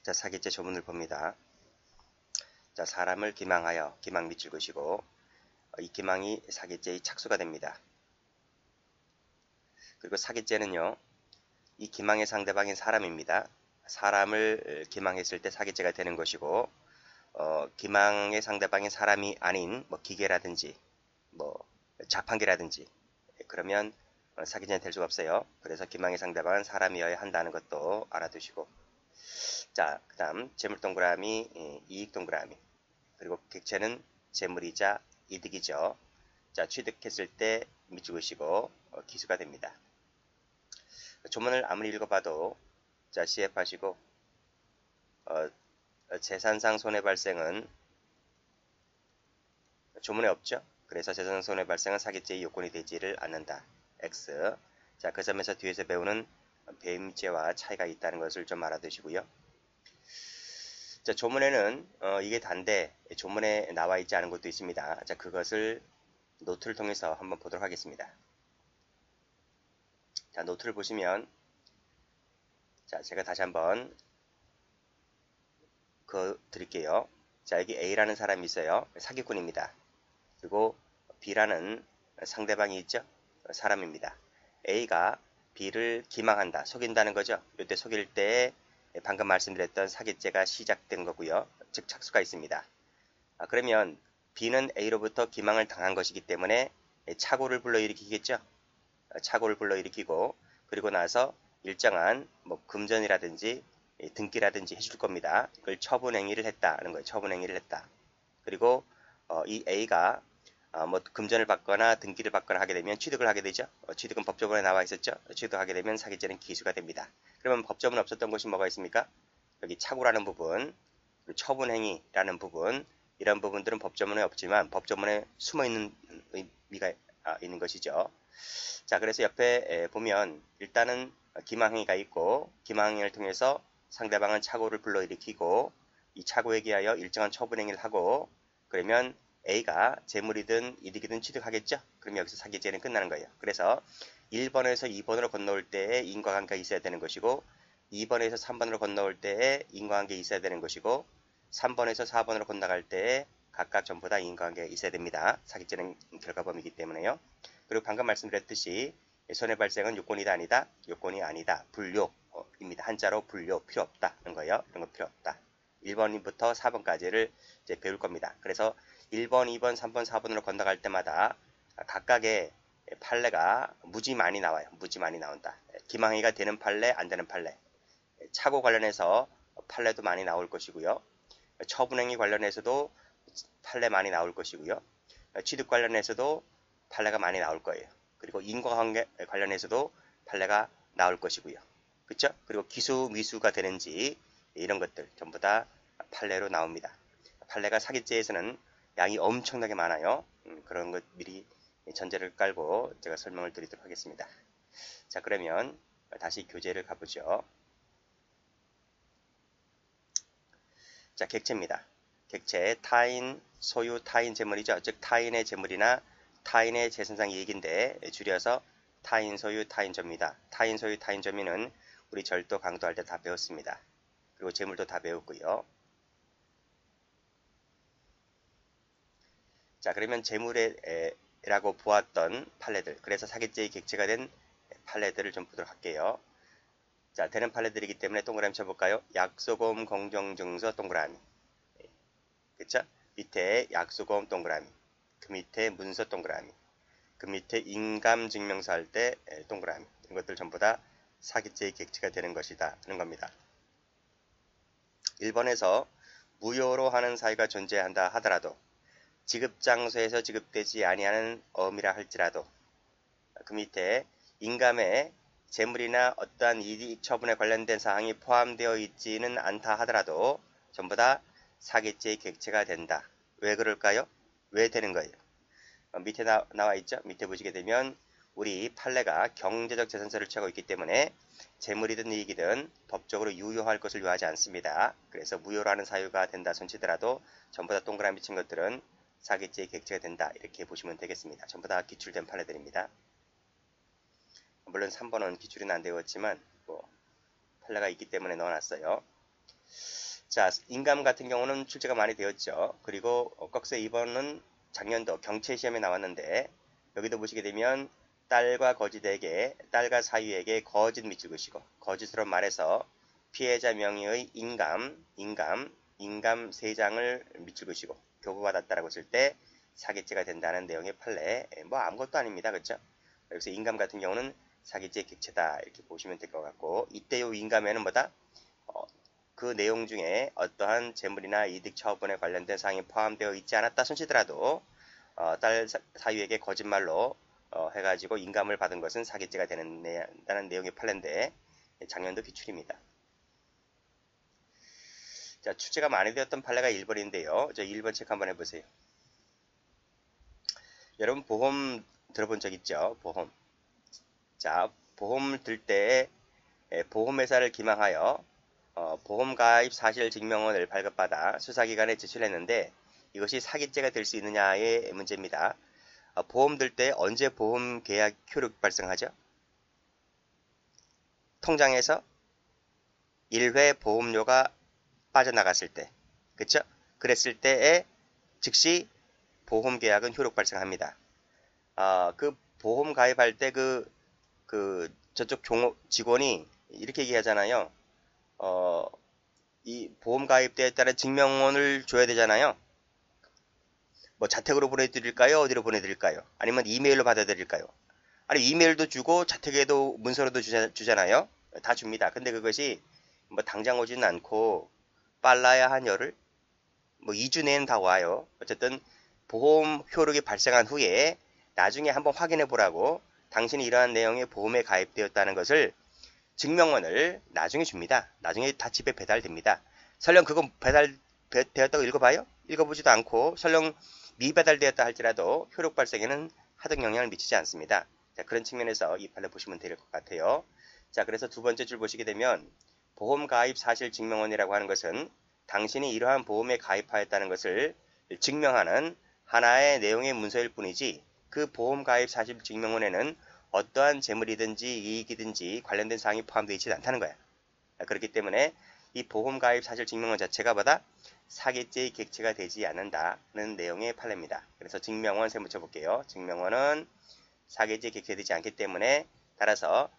자, 사기죄 조문을 봅니다. 자, 사람을 기망하여 기망 밑줄 그시고 이 기망이 사기죄의 착수가 됩니다. 그리고 사기죄는요, 이 기망의 상대방인 사람입니다. 사람을 기망했을 때 사기죄가 되는 것이고, 기망의 상대방인 사람이 아닌 뭐 기계라든지 뭐 자판기라든지 그러면 사기죄는 될 수가 없어요. 그래서 기망의 상대방은 사람이어야 한다는 것도 알아두시고, 자, 그 다음 재물동그라미, 이익동그라미, 그리고 객체는 재물이자 이득이죠. 자, 취득했을 때 밑줄 그시고 기수가 됩니다. 조문을 아무리 읽어봐도 자, CF하시고 재산상 손해 발생은 조문에 없죠. 그래서 재산상 손해 발생은 사기죄의 요건이 되지를 않는다. X. 자, 그 점에서 뒤에서 배우는 배임죄와 차이가 있다는 것을 좀 알아두시고요. 자, 조문에는 이게 단데 조문에 나와 있지 않은 것도 있습니다. 자, 그것을 노트를 통해서 한번 보도록 하겠습니다. 자, 노트를 보시면 자, 제가 다시 한번 드릴게요. 자, 여기 A라는 사람이 있어요. 사기꾼입니다. 그리고 B라는 상대방이 있죠. 사람입니다. A가 B를 기망한다, 속인다는 거죠. 이때 속일 때 방금 말씀드렸던 사기죄가 시작된 거고요. 즉 착수가 있습니다. 그러면 B는 A로부터 기망을 당한 것이기 때문에 착오를 불러일으키겠죠. 착오를 불러일으키고 그리고 나서 일정한 뭐 금전이라든지 등기라든지 해줄 겁니다. 그걸 처분행위를 했다는 거예요. 처분행위를 했다. 그리고 이 A가 뭐 금전을 받거나 등기를 받거나 하게 되면 취득을 하게 되죠. 취득은 법조문에 나와 있었죠. 취득하게 되면 사기죄는 기수가 됩니다. 그러면 법조문에 없었던 것이 뭐가 있습니까? 여기 착오라는 부분, 처분행위라는 부분, 이런 부분들은 법조문에 없지만 법조문에 숨어있는 의미가 있는 것이죠. 자, 그래서 옆에 보면 일단은 기망행위가 있고 기망행위를 통해서 상대방은 착오를 불러일으키고 이 착오에 기하여 일정한 처분행위를 하고 그러면 A가 재물이든 이득이든 취득하겠죠. 그럼 여기서 사기죄는 끝나는 거예요. 그래서 1번에서 2번으로 건너올 때에 인과관계가 있어야 되는 것이고 2번에서 3번으로 건너올 때에 인과관계가 있어야 되는 것이고 3번에서 4번으로 건너갈 때에 각각 전부 다 인과관계가 있어야 됩니다. 사기죄는 결과범위이기 때문에요. 그리고 방금 말씀드렸듯이 손해 발생은 요건이다 아니다? 요건이 아니다. 불요입니다. 한자로 불요, 필요 없다는 거예요. 이런 거 필요 없다. 1번부터 4번까지를 이제 배울 겁니다. 그래서 1번, 2번, 3번, 4번으로 건너갈 때마다 각각의 판례가 무지 많이 나와요. 무지 많이 나온다. 기망행위가 되는 판례, 안 되는 판례. 착오 관련해서 판례도 많이 나올 것이고요. 처분행위 관련해서도 판례 많이 나올 것이고요. 취득 관련해서도 판례가 많이 나올 거예요. 그리고 인과관계 관련해서도 판례가 나올 것이고요. 그렇죠? 그리고 기수, 미수가 되는지 이런 것들 전부 다 판례로 나옵니다. 판례가 사기죄에서는 양이 엄청나게 많아요. 그런 것 미리 전제를 깔고 제가 설명을 드리도록 하겠습니다. 자, 그러면 다시 교재를 가보죠. 자, 객체입니다. 객체, 타인, 소유, 타인 재물이죠. 즉 타인의 재물이나 타인의 재산상 이익인데 줄여서 타인, 소유, 타인점입니다. 타인, 소유, 타인점이는 우리 절도 강도할 때 다 배웠습니다. 그리고 재물도 다 배웠고요. 자, 그러면 재물이라고 보았던 판례들, 그래서 사기죄의 객체가 된 판례들을 좀 보도록 할게요. 자, 되는 판례들이기 때문에 동그라미 쳐볼까요? 약소금 공정증서 동그라미. 그쵸? 밑에 약소금 동그라미. 그 밑에 문서 동그라미. 그 밑에 인감증명서 할 때 동그라미. 이것들 전부 다 사기죄의 객체가 되는 것이다 하는 겁니다. 1번에서 무효로 하는 사유가 존재한다 하더라도 지급장소에서 지급되지 아니하는 어음이라 할지라도 그 밑에 인감에 재물이나 어떠한 이익 처분에 관련된 사항이 포함되어 있지는 않다 하더라도 전부 다 사기죄의 객체가 된다. 왜 그럴까요? 왜 되는 거예요? 밑에 나와 있죠? 밑에 보시게 되면 우리 판례가 경제적 재산세를 취하고 있기 때문에 재물이든 이익이든 법적으로 유효할 것을 요하지 않습니다. 그래서 무효라는 사유가 된다 손치더라도 전부 다 동그라미 친 것들은 사기죄의 객체가 된다. 이렇게 보시면 되겠습니다. 전부 다 기출된 판례들입니다. 물론 3번은 기출은 안 되었지만 판례가 있기 때문에 넣어놨어요. 자, 인감 같은 경우는 출제가 많이 되었죠. 그리고 꺽쇠 2번은 작년도 경채 시험에 나왔는데 여기도 보시게 되면 딸과 거짓에게 딸과 사유에게 거짓 밑줄 그시고 거짓으로 말해서 피해자 명의의 인감 3장을 밑줄 그시고 교부받았다라고 했을 때 사기죄가 된다는 내용의 판례. 뭐 아무것도 아닙니다. 그렇죠? 여기서 인감 같은 경우는 사기죄 객체다 이렇게 보시면 될 것 같고 이때 요 인감에는 뭐다? 그 내용 중에 어떠한 재물이나 이득 처분에 관련된 사항이 포함되어 있지 않았다 손치더라도 딸 사유에게 거짓말로 해가지고 인감을 받은 것은 사기죄가 된다는 내용의 판례인데 작년도 기출입니다. 자, 출제가 많이 되었던 판례가 1번인데요. 저 1번 체크 한번 해보세요. 여러분 보험 들어본 적 있죠? 보험. 자, 보험을 들 때 보험회사를 기망하여 보험가입 사실 증명원을 발급받아 수사기관에 제출했는데 이것이 사기죄가 될 수 있느냐의 문제입니다. 보험 들 때 언제 보험 계약 효력 발생하죠? 통장에서 1회 보험료가 빠져나갔을 때, 그쵸? 그랬을 때에 즉시 보험 계약은 효력 발생합니다. 그 보험 가입할 때 저쪽 직원이 이렇게 얘기하잖아요. 이 보험 가입대에 따른 증명원을 줘야 되잖아요. 뭐 자택으로 보내드릴까요? 어디로 보내드릴까요? 아니면 이메일로 받아드릴까요? 아니 이메일도 주고 자택에도 문서로도 주잖아요. 다 줍니다. 근데 그것이 뭐 당장 오지는 않고 빨라야 한 열흘, 뭐 2주 내는 다 와요. 어쨌든 보험 효력이 발생한 후에 나중에 한번 확인해 보라고 당신이 이러한 내용의 보험에 가입되었다는 것을 증명원을 나중에 줍니다. 나중에 다 집에 배달됩니다. 설령 그건 배달되었다고 읽어봐요? 읽어보지도 않고 설령 미배달되었다 할지라도 효력 발생에는 하등 영향을 미치지 않습니다. 자, 그런 측면에서 이 판례 보시면 될 것 같아요. 자, 그래서 두 번째 줄 보시게 되면 보험 가입 사실 증명원이라고 하는 것은 당신이 이러한 보험에 가입하였다는 것을 증명하는 하나의 내용의 문서일 뿐이지 그 보험 가입 사실 증명원에는 어떠한 재물이든지 이익이든지 관련된 사항이 포함되어 있지 않다는 거야. 그렇기 때문에 이 보험 가입 사실 증명원 자체가 보다 사기죄의 객체가 되지 않는다는 내용의 판례입니다. 그래서 증명원 세묻혀 볼게요. 증명원은 사기죄의 객체되지 않기 때문에 따라서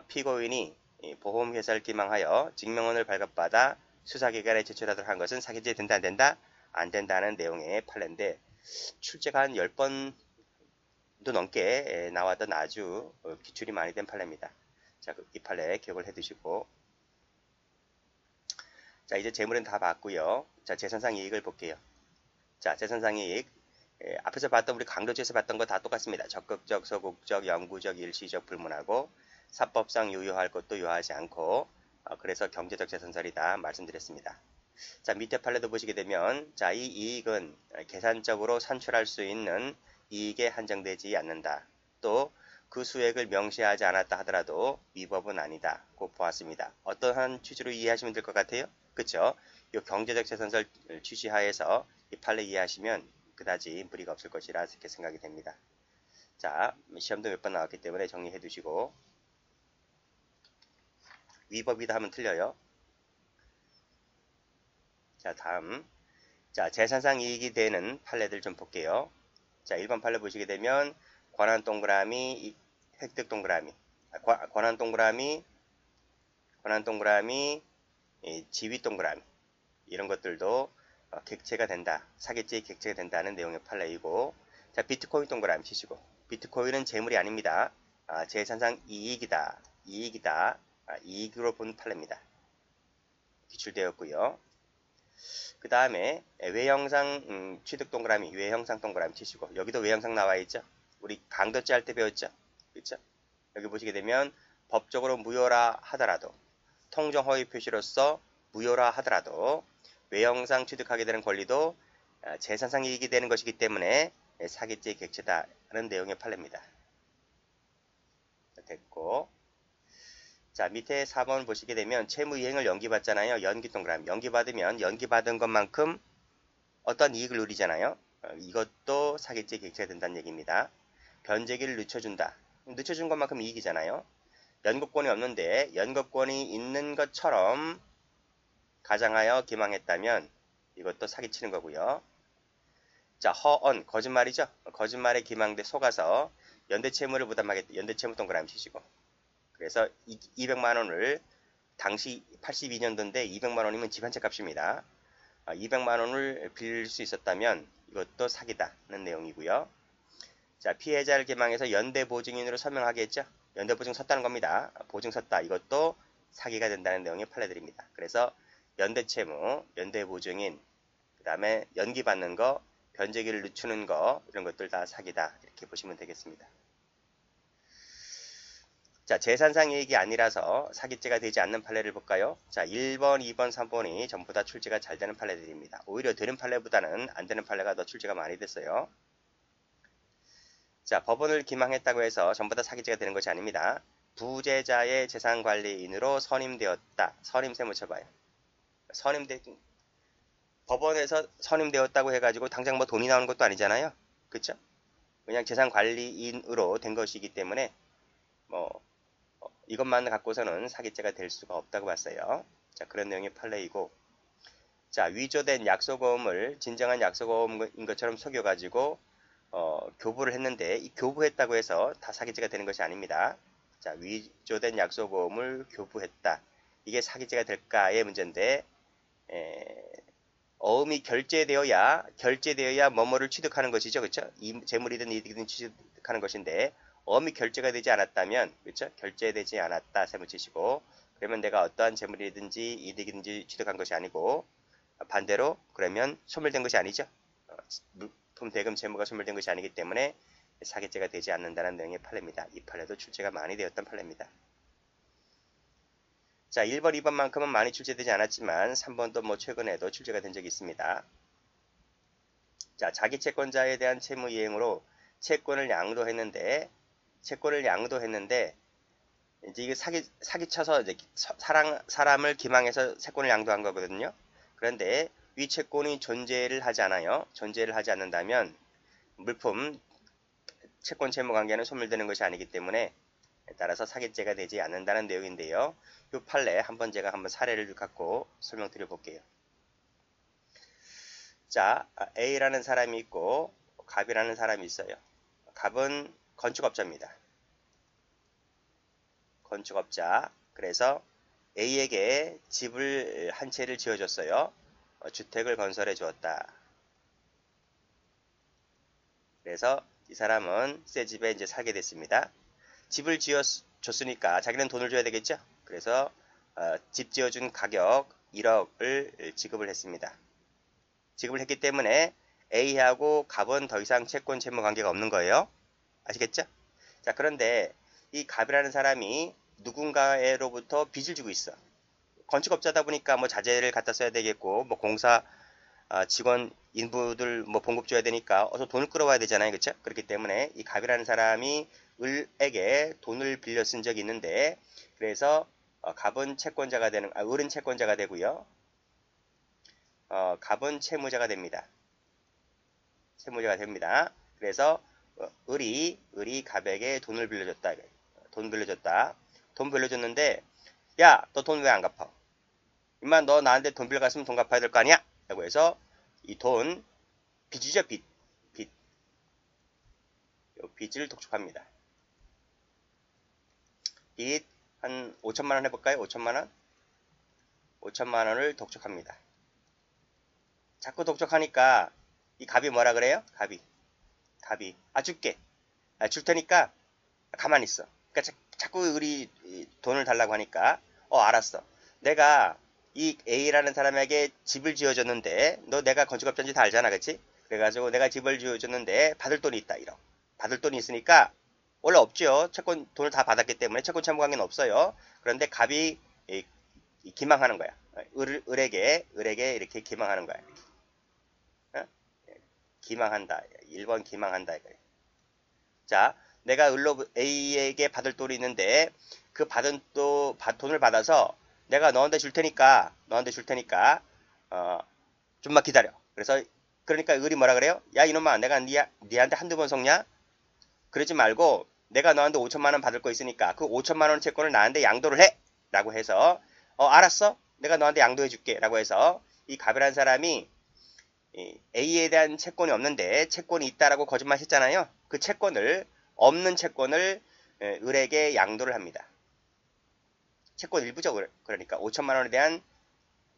피고인이 보험회사를 기망하여 증명원을 발급받아 수사기관에 제출하도록 한 것은 사기죄 된다 안 된다? 안 된다는 내용의 판례인데 출제가 한 10번도 넘게 나왔던 아주 기출이 많이 된 판례입니다. 자, 이 판례 기억을 해두시고 자, 이제 재물은 다 봤고요. 자, 재산상 이익을 볼게요. 자, 재산상 이익 앞에서 봤던 우리 강조지에서 봤던 거 다 똑같습니다. 적극적, 소극적, 영구적, 일시적 불문하고 사법상 유효할 것도 유효하지 않고 그래서 경제적 재산설이다 말씀드렸습니다. 자, 밑에 판례도 보시게 되면 자, 이 이익은 계산적으로 산출할 수 있는 이익에 한정되지 않는다. 또 그 수액을 명시하지 않았다 하더라도 위법은 아니다. 고 보았습니다. 어떠한 취지로 이해하시면 될 것 같아요? 그쵸? 이 경제적 재산설 취지하에서 이 판례 이해하시면 그다지 무리가 없을 것이라 이렇게 생각이 됩니다. 자, 시험도 몇 번 나왔기 때문에 정리해 두시고 위법이다 하면 틀려요. 자, 다음 자, 재산상 이익이 되는 판례들 좀 볼게요. 자, 1번 판례 보시게 되면 권한 동그라미, 획득 동그라미, 권한 동그라미, 지위 동그라미 이런 것들도 객체가 된다. 사기죄의 객체가 된다는 내용의 판례이고 자, 비트코인 동그라미 치시고 비트코인은 재물이 아닙니다. 재산상 이익이다. 이익으로 본 판례입니다. 기출되었고요. 그 다음에 외형상 취득 동그라미, 외형상 동그라미 치시고 여기도 외형상 나와 있죠. 우리 강도죄 할 때 배웠죠. 그렇죠? 여기 보시게 되면 법적으로 무효라 하더라도 통정 허위 표시로서 무효라 하더라도 외형상 취득하게 되는 권리도 재산상 이익이 되는 것이기 때문에 사기죄의 객체다라는 내용의 판례입니다. 됐고 자, 밑에 4번 보시게 되면 채무이행을 연기받잖아요. 연기 동그라미. 연기받으면 연기받은 것만큼 어떤 이익을 누리잖아요. 이것도 사기죄 객체가 된다는 얘기입니다. 변제기를 늦춰준다. 늦춰준 것만큼 이익이잖아요. 연거권이 없는데 연거권이 있는 것처럼 가장하여 기망했다면 이것도 사기치는 거고요. 자, 허언, 거짓말이죠. 거짓말에 기망돼 속아서 연대채무를 부담하겠다. 연대채무 동그라미 치시고. 그래서 200만 원을 당시 82년도인데 200만 원이면 집 한 채 값입니다. 200만 원을 빌릴 수 있었다면 이것도 사기다는 내용이고요. 자, 피해자를 기망해서 연대보증인으로 서명하겠죠. 연대보증 섰다는 겁니다. 보증 섰다. 이것도 사기가 된다는 내용의 판례들입니다. 그래서 연대채무, 연대보증인, 그 다음에 연기받는 거, 변제기를 늦추는 거 이런 것들 다 사기다. 이렇게 보시면 되겠습니다. 자, 재산상 이익이 아니라서 사기죄가 되지 않는 판례를 볼까요? 자, 1번, 2번, 3번이 전부 다 출제가 잘 되는 판례들입니다. 오히려 되는 판례보다는 안 되는 판례가 더 출제가 많이 됐어요. 자, 법원을 기망했다고 해서 전부 다 사기죄가 되는 것이 아닙니다. 부재자의 재산관리인으로 선임되었다. 선임세무 쳐봐요. 법원에서 선임되었다고 해가지고 당장 뭐 돈이 나오는 것도 아니잖아요. 그쵸? 그냥 재산관리인으로 된 것이기 때문에 이것만 갖고서는 사기죄가 될 수가 없다고 봤어요. 자, 그런 내용의 판례이고, 자, 위조된 약속어음을 진정한 약속어음인 것처럼 속여가지고 교부를 했는데 이 교부했다고 해서 다 사기죄가 되는 것이 아닙니다. 자, 위조된 약속어음을 교부했다. 이게 사기죄가 될까의 문제인데, 어음이 결제되어야 뭐뭐를 취득하는 것이죠. 그렇죠? 이 재물이든 이득이든 취득하는 것인데 어음이 결제가 되지 않았다면, 그렇죠? 결제되지 않았다 세무치시고, 그러면 내가 어떠한 재물이든지 이득이든지 취득한 것이 아니고, 반대로 그러면 소멸된 것이 아니죠. 물품 대금 재무가 소멸된 것이 아니기 때문에 사기죄가 되지 않는다는 내용의 판례입니다. 이 판례도 출제가 많이 되었던 판례입니다. 자, 1번, 2번만큼은 많이 출제되지 않았지만 3번도 뭐 최근에도 출제가 된 적이 있습니다. 자, 자기 채권자에 대한 채무 이행으로 채권을 양도했는데 이제 이게 사기쳐서 이제 사람을 기망해서 채권을 양도한 거거든요. 그런데 위 채권이 존재를 하지 않아요. 존재를 하지 않는다면 물품 채권 채무 관계는 소멸되는 것이 아니기 때문에 따라서 사기죄가 되지 않는다는 내용인데요. 이 판례 제가 한번 사례를 갖고 설명드려 볼게요. 자, A라는 사람이 있고 갑이라는 사람이 있어요. 갑은 건축업자입니다. 건축업자. 그래서 A에게 집을 한 채를 지어줬어요. 주택을 건설해 주었다. 그래서 이 사람은 새 집에 이제 살게 됐습니다. 집을 지어줬으니까 자기는 돈을 줘야 되겠죠. 그래서 집 지어준 가격 1억을 지급을 했습니다. 지급을 했기 때문에 A하고 갑은 더 이상 채권 채무 관계가 없는 거예요. 아시겠죠? 자, 그런데 이 갑이라는 사람이 누군가로부터 빚을 주고 있어. 건축업자다 보니까 뭐 자재를 갖다 써야 되겠고, 뭐 공사 직원 인부들 뭐 봉급 줘야 되니까 어서 돈을 끌어와야 되잖아요. 그렇죠? 그렇기 때문에 이 갑이라는 사람이 을에게 돈을 빌려 쓴 적이 있는데, 그래서 갑은 채권자가 되는, 을은 채권자가 되고요. 갑은 채무자가 됩니다. 채무자가 됩니다. 그래서 을이 갑에게 돈을 빌려줬다. 돈 빌려줬는데, 야, 너 돈 왜 안 갚아? 임마, 너 나한테 돈 빌려갔으면 돈 갚아야 될 거 아니야? 라고 해서 이 돈, 빚이죠, 빚. 빚을 독촉합니다. 빚 한 5천만 원 해볼까요? 5천만 원? 5천만 원을 독촉합니다. 자꾸 독촉하니까 이 갑이 뭐라 그래요? 갑이 줄게. 줄 테니까 가만히 있어. 그러니까 자꾸 우리 돈을 달라고 하니까 알았어. 내가 이 A라는 사람에게 집을 지어줬는데 너 내가 건축업자인지 다 알잖아. 그치? 그래가지고 내가 집을 지어줬는데 받을 돈이 있다. 1억. 받을 돈이 있으니까 원래 없죠. 채권 돈을 다 받았기 때문에 채권 채무 관계는 없어요. 그런데 갑이 기망하는 거야. 을에게 이렇게 기망하는 거야. 기망한다. 1번 기망한다. 자, 내가 A에게 받을 돈이 있는데 그 받은 돈을 받아서 내가 너한테 줄 테니까 좀만 기다려. 그러니까 을이 뭐라 그래요? 야, 이놈아, 내가 니한테 한두 번 속냐? 그러지 말고 내가 너한테 5천만 원 받을 거 있으니까 그 5천만 원 채권을 나한테 양도를 해. 라고 해서 알았어. 내가 너한테 양도해 줄게 라고 해서 이 갑이라는 사람이 A에 대한 채권이 없는데 채권이 있다라고 거짓말 했잖아요. 그 채권을 없는 채권을 을에게 양도를 합니다. 채권 일부죠. 그러니까 5천만 원에 대한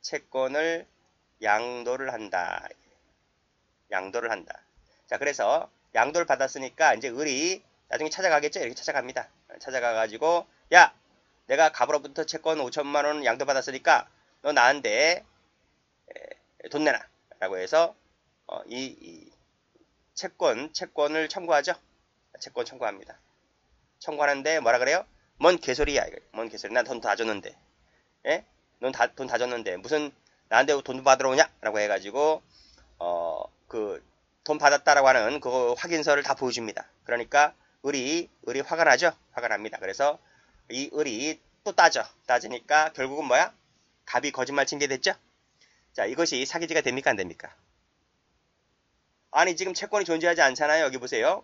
채권을 양도를 한다. 양도를 한다. 자, 그래서 양도를 받았으니까 이제 을이 나중에 찾아가겠죠. 이렇게 찾아갑니다. 찾아가가지고 야, 내가 갑으로부터 채권 5천만 원 양도받았으니까 너 나한테 돈 내놔 라고 해서 이 채권을 청구하죠. 채권 청구합니다. 청구하는데 뭐라 그래요? 뭔 개소리야. 뭔 개소리. 난 돈 다 줬는데. 예? 넌 돈 다 줬는데 무슨 나한테 돈 받으러 오냐? 라고 해가지고 그 돈 받았다라고 하는 그 확인서를 다 보여줍니다. 그러니까 을이 화가 나죠? 화가 납니다. 그래서 이 을이 또 따지니까 결국은 뭐야? 갑이 거짓말 친 게 됐죠? 자, 이것이 사기지가 됩니까? 안 됩니까? 아니, 지금 채권이 존재하지 않잖아요. 여기 보세요.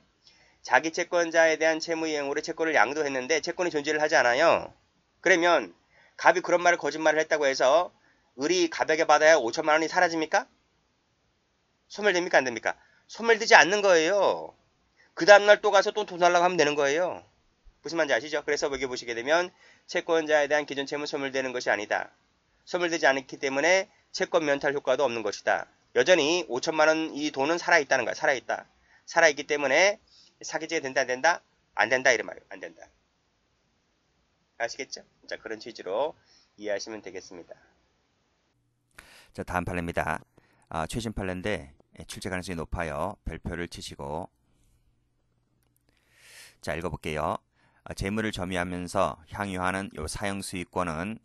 자기 채권자에 대한 채무이행으로 채권을 양도했는데 채권이 존재를 하지 않아요. 그러면 갑이 그런 말을 거짓말을 했다고 해서 을이 갑에게 받아야 5천만 원이 사라집니까? 소멸됩니까? 안 됩니까? 소멸되지 않는 거예요. 그 다음날 또 가서 또 돈 달라고 하면 되는 거예요. 무슨 말인지 아시죠? 그래서 여기 보시게 되면 채권자에 대한 기존 채무 소멸되는 것이 아니다. 소멸되지 않기 때문에 채권 면탈 효과도 없는 것이다. 여전히 5천만 원 이 돈은 살아있다는 거야. 살아있다. 살아있기 때문에 사기지가 된다 안 된다? 안 된다 이런 말이에요. 안 된다. 아시겠죠? 자, 그런 취지로 이해하시면 되겠습니다. 자, 다음 판례입니다. 최신 판례인데 출제 가능성이 높아요. 별표를 치시고. 자, 읽어볼게요. 재물을 점유하면서 향유하는 요 사형수익권은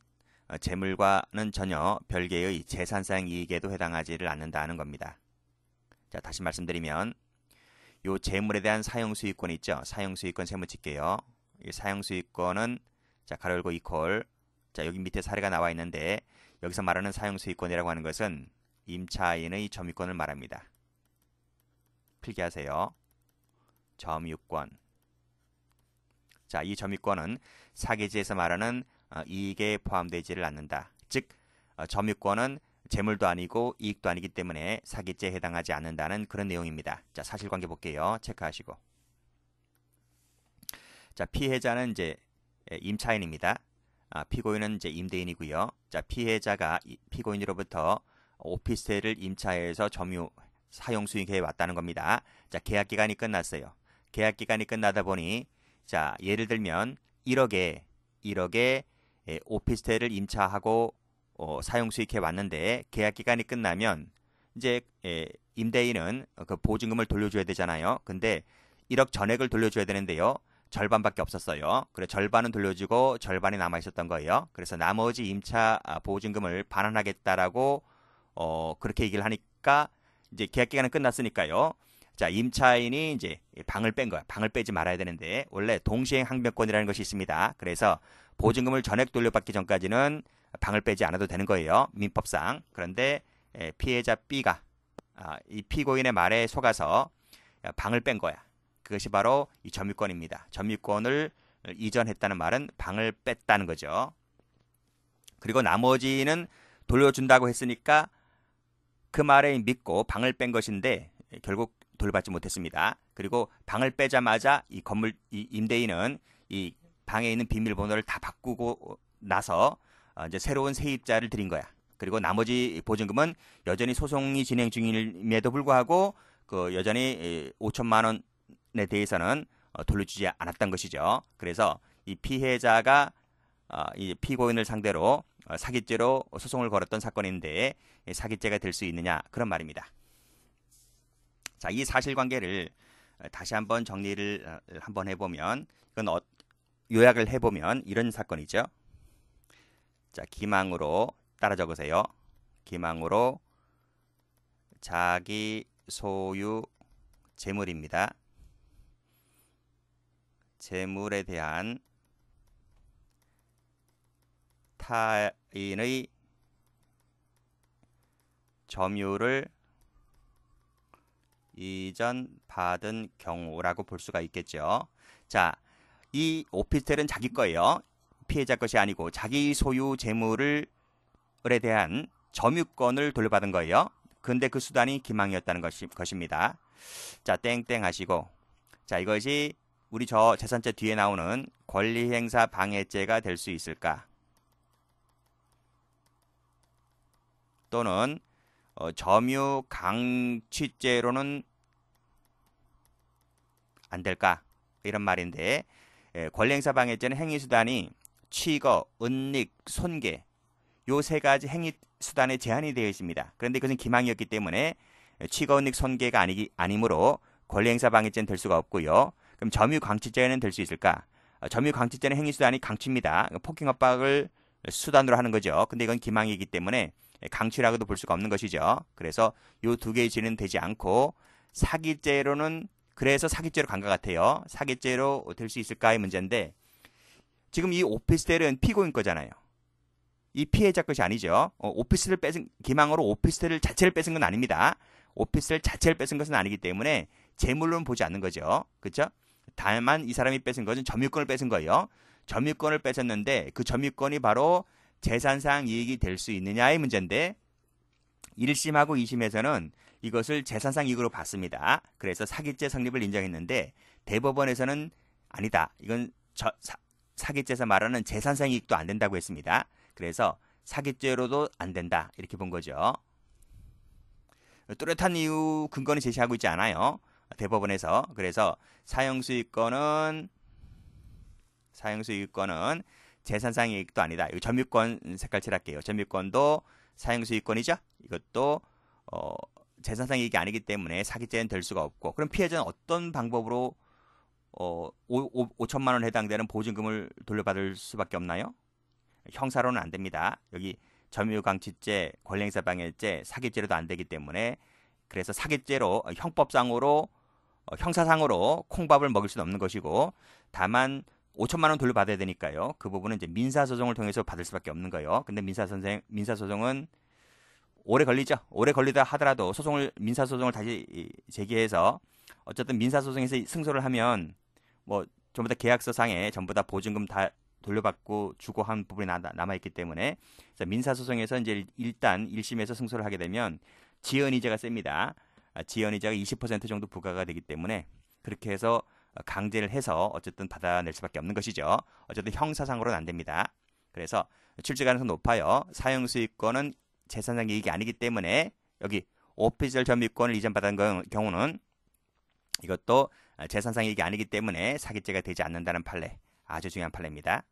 재물과는 전혀 별개의 재산상 이익에도 해당하지를 않는다는 겁니다. 자, 다시 말씀드리면 요 재물에 대한 사형수익권 있죠. 사형수익권 세무 칠게요. 이 사형수익권은 자, 가로 열고 이퀄. 자, 여기 밑에 사례가 나와 있는데 여기서 말하는 사형수익권이라고 하는 것은 임차인의 점유권을 말합니다. 필기하세요. 점유권. 자, 이 점유권은 사기지에서 말하는 이익에 포함되지를 않는다. 즉, 점유권은 재물도 아니고 이익도 아니기 때문에 사기죄에 해당하지 않는다는 그런 내용입니다. 자, 사실관계 볼게요. 체크하시고. 자, 피해자는 이제 임차인입니다. 피고인은 이제 임대인이고요. 자, 피해자가 피고인으로부터 오피스텔을 임차해서 점유 사용 수익해 왔다는 겁니다. 자, 계약 기간이 끝났어요. 계약 기간이 끝나다 보니 자, 예를 들면 1억에 오피스텔을 임차하고 사용 수익해 왔는데 계약 기간이 끝나면 이제 임대인은 그 보증금을 돌려줘야 되잖아요. 근데 1억 전액을 돌려줘야 되는데요. 절반밖에 없었어요. 그래 절반은 돌려주고 절반이 남아 있었던 거예요. 그래서 나머지 임차 보증금을 반환하겠다라고 그렇게 얘기를 하니까 이제 계약 기간은 끝났으니까요. 자, 임차인이 이제 방을 뺀 거야. 방을 빼지 말아야 되는데 원래 동시행 항변권이라는 것이 있습니다. 그래서 보증금을 전액 돌려받기 전까지는 방을 빼지 않아도 되는 거예요. 민법상. 그런데 피해자 B가 이 피고인의 말에 속아서 방을 뺀 거야. 그것이 바로 이 점유권입니다. 점유권을 이전했다는 말은 방을 뺐다는 거죠. 그리고 나머지는 돌려준다고 했으니까 그 말에 믿고 방을 뺀 것인데 결국 돌려받지 못했습니다. 그리고 방을 빼자마자 이 임대인은 이 방에 있는 비밀번호를 다 바꾸고 나서 이제 새로운 세입자를 들인 거야. 그리고 나머지 보증금은 여전히 소송이 진행 중임에도 불구하고 그 여전히 5천만 원에 대해서는 돌려주지 않았던 것이죠. 그래서 이 피해자가 이 피고인을 상대로 사기죄로 소송을 걸었던 사건인데 사기죄가 될 수 있느냐 그런 말입니다. 자, 이 사실관계를 다시 한번 정리를 한번 해보면 이건 요약을 해보면 이런 사건이죠. 자, 기망으로 따라 적으세요. 기망으로 자기 소유 재물입니다. 재물에 대한 타인의 점유를 이전받은 경우라고 볼 수가 있겠죠. 자, 이 오피스텔은 자기 거예요. 피해자 것이 아니고 자기 소유 재물을 대한 점유권을 돌려받은 거예요. 근데 그 수단이 기망이었다는 것입니다. 자, 땡땡 하시고, 자, 이것이 우리 저 재산죄 뒤에 나오는 권리행사 방해죄가 될 수 있을까? 또는 점유 강취죄로는 안 될까? 이런 말인데, 권리행사 방해죄는 행위수단이 취거, 은닉, 손괴 요 세 가지 행위수단에 제한이 되어 있습니다. 그런데 이것은 기망이었기 때문에 취거, 은닉, 손괴가 아니므로 권리행사 방해죄는 될 수가 없고요. 그럼 점유 강취죄는 될 수 있을까? 점유 강취죄는 행위수단이 강취입니다. 폭행 압박을 수단으로 하는 거죠. 근데 이건 기망이기 때문에 강취라고도 볼 수가 없는 것이죠. 그래서 요 두 개의 죄는 되지 않고 사기죄로는 그래서 사기죄로 간 것 같아요. 사기죄로 될 수 있을까의 문제인데 지금 이 오피스텔은 피고인 거잖아요. 이 피해자 것이 아니죠. 오피스텔을 뺏은 기망으로 오피스텔 자체를 뺏은 건 아닙니다. 오피스텔 자체를 뺏은 것은 아니기 때문에 재물로는 보지 않는 거죠. 그렇죠? 다만 이 사람이 뺏은 것은 점유권을 뺏은 거예요. 점유권을 뺏었는데 그 점유권이 바로 재산상 이익이 될 수 있느냐의 문제인데 1심하고 2심에서는 이것을 재산상 이익으로 봤습니다. 그래서 사기죄 성립을 인정했는데 대법원에서는 아니다. 이건 사기죄에서 말하는 재산상 이익도 안 된다고 했습니다. 그래서 사기죄로도 안 된다. 이렇게 본 거죠. 뚜렷한 이유 근거는 제시하고 있지 않아요. 대법원에서. 그래서 사형수익권은 재산상 이익도 아니다. 이거 점유권 색깔 칠할게요. 점유권도 사형수익권이죠. 이것도 재산상 이익이 아니기 때문에 사기죄는 될 수가 없고 그럼 피해자는 어떤 방법으로 5천만 원 해당되는 보증금을 돌려받을 수밖에 없나요? 형사로는 안 됩니다. 여기 점유강취죄, 권리행사 방해죄, 사기죄로도 안 되기 때문에 그래서 사기죄로 형법상으로 형사상으로 콩밥을 먹일 수는 없는 것이고 다만 5천만 원 돌려받아야 되니까요. 그 부분은 이제 민사소송을 통해서 받을 수밖에 없는 거예요. 근데 민사소송은 오래 걸리죠. 오래 걸리다 하더라도 민사소송을 다시 제기해서 어쨌든 민사소송에서 승소를 하면 뭐 전부 다 계약서상에 전부 다 보증금 다 돌려받고 주고 한 부분이 남아있기 때문에 그래서 민사소송에서 이제 일단 1심에서 승소를 하게 되면 지연이자가 셉니다. 지연이자가 20% 정도 부과가 되기 때문에 그렇게 해서 강제를 해서 어쨌든 받아낼 수밖에 없는 것이죠. 어쨌든 형사상으로는 안 됩니다. 그래서 출제 가능성 높아요. 사형수익권은 재산상 이익이 아니기 때문에 여기 오피셜 점유권을 이전받은 경우는 이것도 재산상 이익이 아니기 때문에 사기죄가 되지 않는다는 판례. 아주 중요한 판례입니다.